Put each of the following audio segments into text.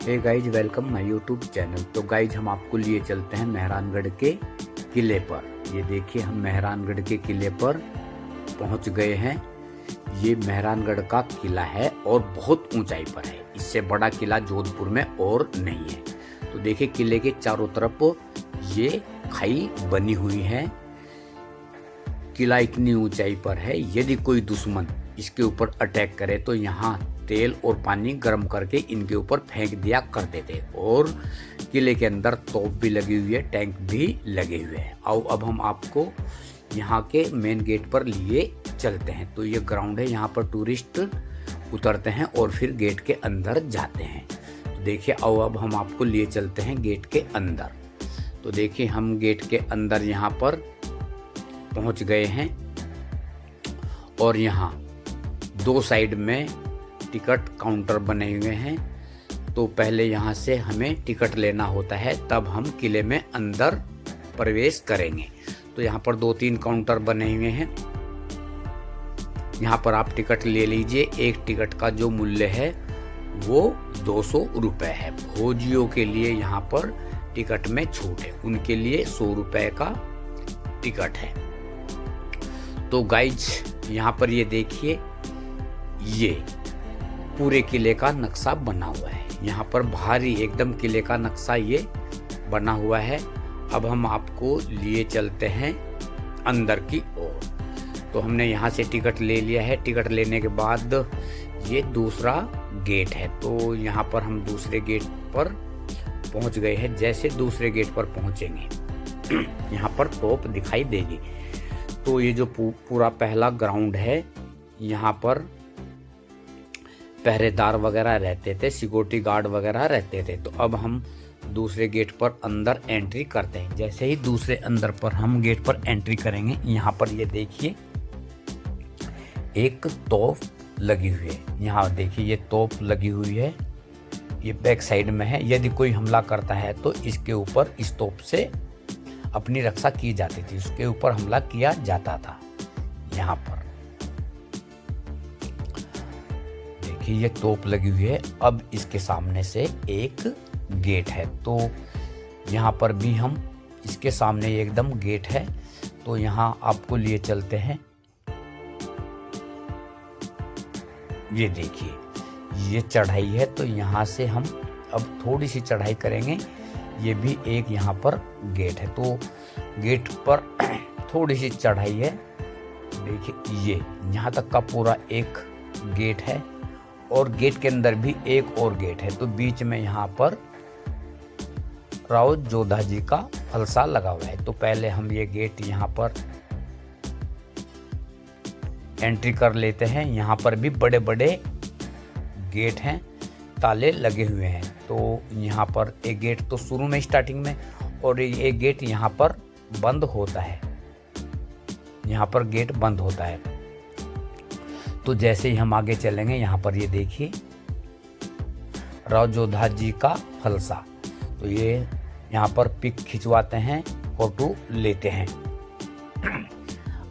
Hey guys, welcome my YouTube channel. तो guys, हम आपको लिए चलते हैं मेहरानगढ़ के किले पर। ये देखिए, हम मेहरानगढ़ के किले पर पहुंच गए हैं। ये मेहरानगढ़ का किला है और बहुत ऊंचाई पर है। इससे बड़ा किला जोधपुर में और नहीं है। तो देखिए, किले के चारों तरफ ये खाई बनी हुई है। किला इतनी ऊंचाई पर है, यदि कोई दुश्मन इसके ऊपर अटैक करे तो यहाँ तेल और पानी गर्म करके इनके ऊपर फेंक दिया करते थे। और किले के अंदर तोप भी लगी हुई है, टैंक भी लगे हुए हैं। आओ अब हम आपको यहाँ के मेन गेट पर लिए चलते हैं। तो ये ग्राउंड है, यहाँ पर टूरिस्ट उतरते हैं और फिर गेट के अंदर जाते हैं। तो देखिए, आओ अब हम आपको लिए चलते हैं गेट के अंदर। तो देखिए, हम गेट के अंदर यहाँ पर पहुँच गए हैं और यहाँ दो साइड में टिकट काउंटर बने हुए हैं। तो पहले यहाँ से हमें टिकट लेना होता है, तब हम किले में अंदर प्रवेश करेंगे। तो यहाँ पर 2-3 काउंटर बने हुए हैं। यहाँ पर आप टिकट ले लीजिए। एक टिकट का जो मूल्य है वो 200 रुपये है। भोजियों के लिए यहाँ पर टिकट में छूट है, उनके लिए 100 रुपये का टिकट है। तो गाइज, यहाँ पर ये देखिए, ये पूरे किले का नक्शा बना हुआ है। यहाँ पर भारी एकदम किले का नक्शा ये बना हुआ है। अब हम आपको लिए चलते हैं अंदर की ओर। तो हमने यहाँ से टिकट ले लिया है। टिकट लेने के बाद ये दूसरा गेट है। तो यहाँ पर हम दूसरे गेट पर पहुँच गए हैं। जैसे दूसरे गेट पर पहुँचेंगे यहाँ पर तोप दिखाई देगी। तो ये जो पूरा पहला ग्राउंड है, यहाँ पर पहरेदार वगैरह रहते थे, सिक्योरिटी गार्ड वगैरह रहते थे। तो अब हम दूसरे गेट पर अंदर एंट्री करते हैं। जैसे ही दूसरे अंदर पर हम गेट पर एंट्री करेंगे, यहाँ पर ये देखिए एक तोप लगी हुई है। यहाँ देखिए, ये तोप लगी हुई है, ये बैक साइड में है। यदि कोई हमला करता है तो इसके ऊपर इस तोप से अपनी रक्षा की जाती थी, उसके ऊपर हमला किया जाता था। यहाँ पर देखिए, ये तोप लगी हुई है। अब इसके सामने से एक गेट है। तो यहाँ पर भी हम इसके सामने एकदम गेट है। तो यहाँ आपको लिए चलते हैं। ये देखिए, ये चढ़ाई है। तो यहाँ से हम अब थोड़ी सी चढ़ाई करेंगे। ये भी एक यहाँ पर गेट है। तो गेट पर थोड़ी सी चढ़ाई है। देखिए, ये यहाँ तक का पूरा एक गेट है और गेट के अंदर भी एक और गेट है। तो बीच में यहाँ पर राव जोधा जी का फलसा लगा हुआ है। तो पहले हम ये गेट यहाँ पर एंट्री कर लेते हैं। यहाँ पर भी बड़े बड़े गेट हैं, ताले लगे हुए हैं। तो यहाँ पर एक गेट तो शुरू में स्टार्टिंग में, और एक गेट यहाँ पर बंद होता है। यहाँ पर गेट बंद होता है। तो जैसे ही हम आगे चलेंगे, यहाँ पर ये देखिए राव जोधा जी का फलसा। तो ये यहाँ पर पिक खिंचवाते हैं, फोटो लेते हैं।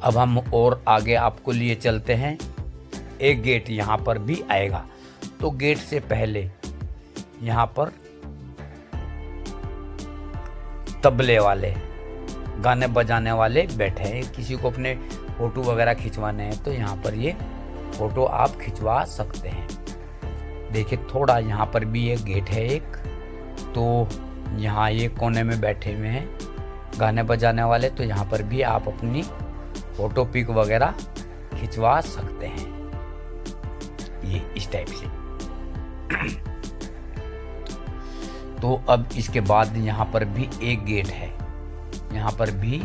अब हम और आगे आपको लिए चलते हैं। एक गेट यहाँ पर भी आएगा। तो गेट से पहले यहाँ पर तबले वाले, गाने बजाने वाले बैठे हैं। किसी को अपने फोटो वगैरह खिंचवाने हैं तो यहाँ पर ये फोटो आप खिंचवा सकते हैं। देखिए, थोड़ा यहाँ पर भी एक गेट है एक। तो यहाँ ये कोने में बैठे हुए हैं गाने बजाने वाले। तो यहाँ पर भी आप अपनी फोटो पिक वगैरह खिंचवा सकते हैं, ये इस टाइप से। तो अब इसके बाद यहाँ पर भी एक गेट है। यहाँ पर भी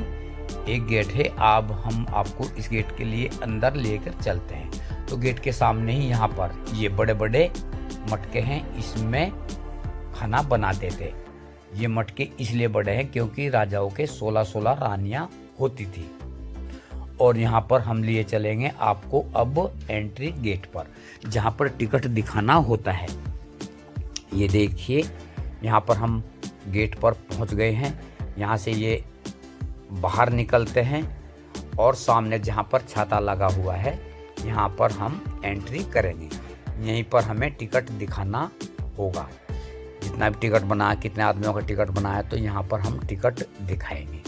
एक गेट है। अब हम आपको इस गेट के लिए अंदर लेकर चलते हैं। तो गेट के सामने ही यहाँ पर ये बड़े बड़े मटके हैं, इसमें खाना बनाते थे। ये मटके इसलिए बड़े हैं क्योंकि राजाओं के 16-16 रानियां होती थी। और यहाँ पर हम लिए चलेंगे आपको अब एंट्री गेट पर, जहाँ पर टिकट दिखाना होता है। ये देखिए, यहाँ पर हम गेट पर पहुँच गए हैं। यहाँ से ये बाहर निकलते हैं और सामने जहाँ पर छाता लगा हुआ है, यहाँ पर हम एंट्री करेंगे। यहीं पर हमें टिकट दिखाना होगा। कितना टिकट बनाया, कितने आदमियों का टिकट बनाया, तो यहाँ पर हम टिकट दिखाएंगे।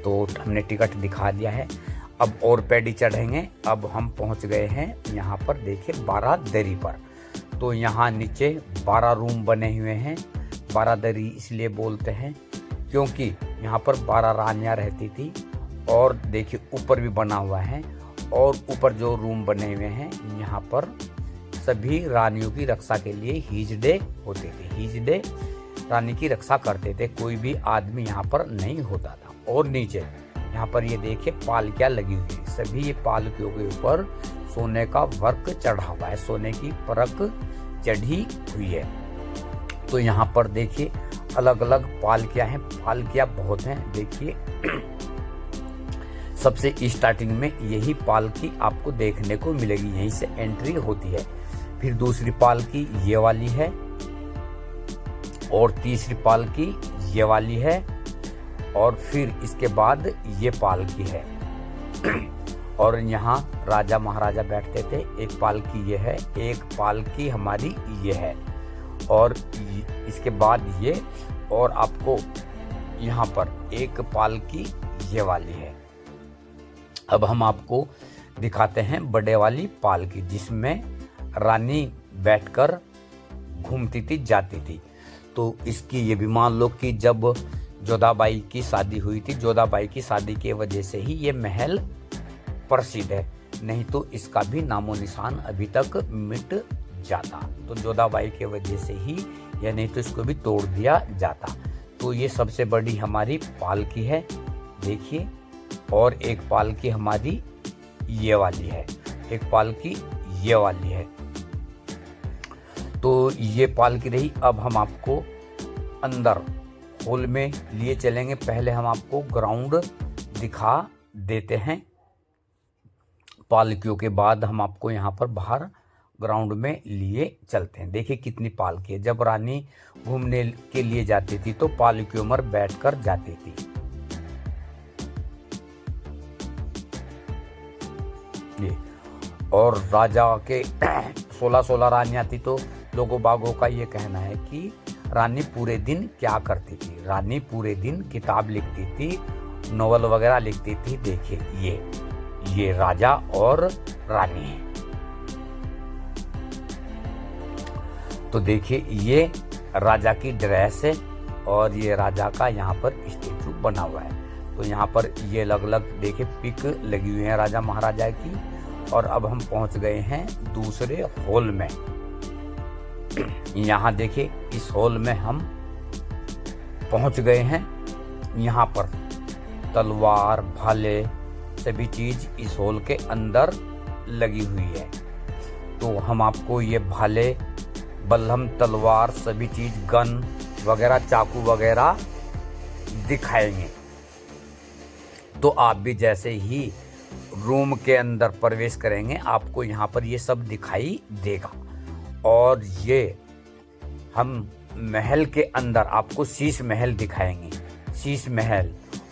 तो हमने टिकट दिखा दिया है। अब और पैडी चढ़ेंगे। अब हम पहुँच गए हैं यहाँ पर, देखिए बारादरी पर। तो यहाँ नीचे 12 रूम बने हुए हैं। बारादरी इसलिए बोलते हैं क्योंकि यहाँ पर 12 रानियाँ रहती थी। और देखिए ऊपर भी बना हुआ है, और ऊपर जो रूम बने हुए हैं यहाँ पर सभी रानियों की रक्षा के लिए हिजड़े होते थे। हिजड़े रानी की रक्षा करते थे, कोई भी आदमी यहाँ पर नहीं होता था। और नीचे यहाँ पर ये देखिए पालकियाँ लगी हुई है। सभी ये पालकियों के ऊपर सोने का वर्क चढ़ा हुआ है, सोने की परख चढ़ी हुई है। तो यहाँ पर देखिए अलग अलग पालकियाँ हैं। पालकियाँ बहुत हैं। देखिए सबसे स्टार्टिंग में यही पालकी आपको देखने को मिलेगी, यहीं से एंट्री होती है। फिर दूसरी पालकी ये वाली है, और तीसरी पालकी ये वाली है, और फिर इसके बाद ये पालकी है। और यहाँ राजा महाराजा बैठते थे। एक पालकी ये है, एक पालकी हमारी ये है, और इसके बाद ये, और आपको यहाँ पर एक पालकी ये वाली है। अब हम आपको दिखाते हैं बड़े वाली पालकी, जिसमें रानी बैठकर घूमती थी, जाती थी। तो इसकी ये भी मान लो कि जब जोधाबाई की शादी हुई थी, जोधाबाई की शादी की वजह से ही ये महल प्रसिद्ध है, नहीं तो इसका भी नामो निशान अभी तक मिट जाता। तो जोधाबाई की वजह से ही, या नहीं तो इसको भी तोड़ दिया जाता। तो ये सबसे बड़ी हमारी पालकी है, देखिए। और एक पालकी हमारी ये वाली है, एक पालकी ये वाली है। तो ये पालकी रही। अब हम आपको अंदर हॉल में लिए चलेंगे। पहले हम आपको ग्राउंड दिखा देते हैं पालकियों के बाद हम आपको यहाँ पर बाहर ग्राउंड में लिए चलते हैं। देखिए कितनी पालकी है। जब रानी घूमने के लिए जाती थी तो पालकियों में बैठकर जाती थी। ये और राजा के 16-16 रानियां थी। तो लोगों बागों का ये कहना है कि रानी पूरे दिन क्या करती थी। रानी पूरे दिन किताब लिखती थी, नोवेल वगैरह लिखती थी। देखिए ये राजा और रानी है। तो देखिए ये राजा की ड्रेस है और ये राजा का यहाँ पर स्टेचू बना हुआ है। तो यहाँ पर ये अलग अलग देखिए पिक लगी हुई है राजा महाराजा की। और अब हम पहुंच गए हैं दूसरे हॉल में। यहाँ देखिए इस हॉल में हम पहुंच गए हैं। यहाँ पर तलवार भाले सभी चीज इस हॉल के अंदर लगी हुई है। तो हम आपको ये भाले बल्लम तलवार सभी चीज गन वगैरह चाकू वगैरह दिखाएंगे। तो आप भी जैसे ही रूम के अंदर प्रवेश करेंगे आपको यहाँ पर ये सब दिखाई देगा। और ये हम महल के अंदर आपको शीश महल दिखाएंगे। शीश महल,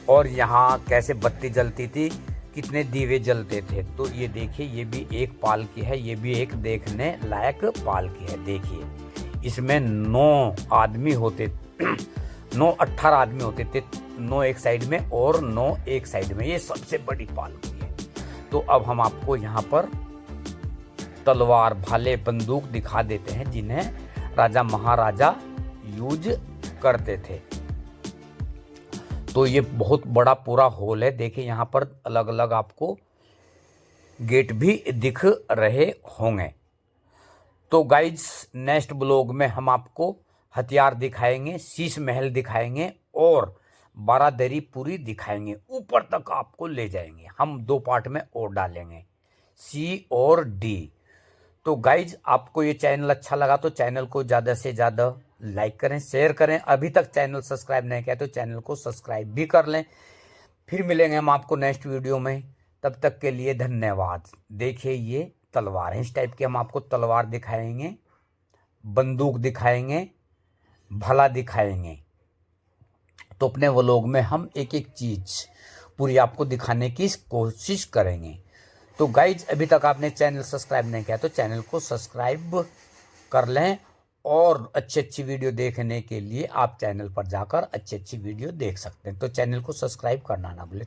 और यहाँ कैसे बत्ती जलती थी, कितने दीवे जलते थे। तो ये देखिए ये भी एक पालकी है, ये भी एक देखने लायक पालकी है। देखिए इसमें 9 आदमी होते 18 आदमी होते थे, 9 एक साइड में और 9 एक साइड में। ये सबसे बड़ी पालकी है। तो अब हम आपको यहाँ पर तलवार भाले बंदूक दिखा देते हैं जिन्हें राजा महाराजा यूज करते थे। तो ये बहुत बड़ा पूरा हॉल है। देखिए यहाँ पर अलग अलग आपको गेट भी दिख रहे होंगे। तो गाइज नेक्स्ट ब्लॉग में हम आपको हथियार दिखाएंगे, शीश महल दिखाएंगे और बारादरी पूरी दिखाएंगे। ऊपर तक आपको ले जाएंगे। हम 2 पार्ट में और डालेंगे, सी और डी। तो गाइज आपको ये चैनल अच्छा लगा तो चैनल को ज़्यादा से ज़्यादा लाइक करें, शेयर करें। अभी तक चैनल सब्सक्राइब नहीं किया तो चैनल को सब्सक्राइब भी कर लें। फिर मिलेंगे हम आपको नेक्स्ट वीडियो में। तब तक के लिए धन्यवाद। देखिए ये तलवार है, इस टाइप की हम आपको तलवार दिखाएंगे, बंदूक दिखाएंगे, भला दिखाएंगे। तो अपने व्लॉग में हम एक एक चीज़ पूरी आपको दिखाने की कोशिश करेंगे। तो गाइज अभी तक आपने चैनल सब्सक्राइब नहीं किया तो चैनल को सब्सक्राइब कर लें और अच्छी अच्छी वीडियो देखने के लिए आप चैनल पर जाकर अच्छी अच्छी वीडियो देख सकते हैं। तो चैनल को सब्सक्राइब करना ना भूलें।